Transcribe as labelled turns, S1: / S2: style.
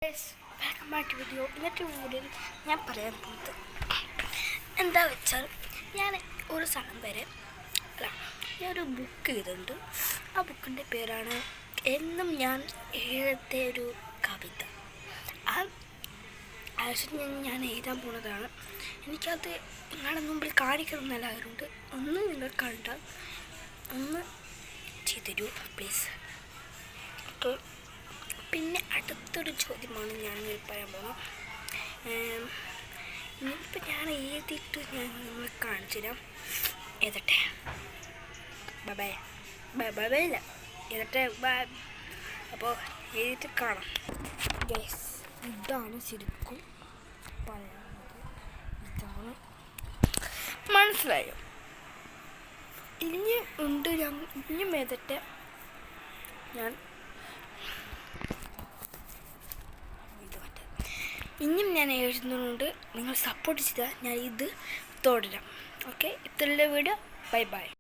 S1: Welcome back to video. ഇന്നത്തെ വീഡിയോയിൽ ഞാൻ പറയാൻ പോകുന്നത് എന്താ വെച്ചാൽ ഞാൻ ഒരു സ്ഥലം വരെ ഞാനൊരു ബുക്ക് ചെയ്തിട്ടുണ്ട്. ആ ബുക്കിൻ്റെ പേരാണ് എന്നും ഞാൻ എഴുതാത്ത ഒരു കവിത. ആ ആക്ച്വലി ഞാൻ എഴുതാൻ പോകുന്നതാണ്. എനിക്കത് നിങ്ങളുടെ മുമ്പിൽ കാണിക്കണം എന്നല്ലാവരുണ്ട്. ഒന്ന് നിങ്ങൾ കണ്ടാൽ ഒന്ന് ചെയ്തരൂ പ്ലീസ്. ഓക്കെ, പിന്നെ അടുത്തൊരു ചോദ്യമാണ് ഞാൻ പറയാൻ പോകുന്നത്. ഇനിയിപ്പോൾ ഞാൻ എഴുതിയിട്ട് ഞാൻ നിങ്ങളെ കാണിച്ചു തരാം. എഴുതട്ടെ, ബൈ ബൈ ഇല്ല, എഴുതട്ടെ ബൈ. അപ്പോൾ എഴുതിയിട്ട് കാണാം. യെസ്, ഇതാണ് ശരിക്കും പറയുന്നത്. ഇതാണ്, മനസ്സിലായോ? ഇനിയും ഉണ്ട്, ഇനിയും എഴുതട്ടെ. ഇനിയും ഞാൻ എഴുതുന്നുണ്ട്. നിങ്ങൾ സപ്പോർട്ട് ചെയ്താൽ ഞാൻ ഇത് തുടരാം. ഓക്കെ, ഇത്രയുള്ള വീഡിയോ. Bye bye.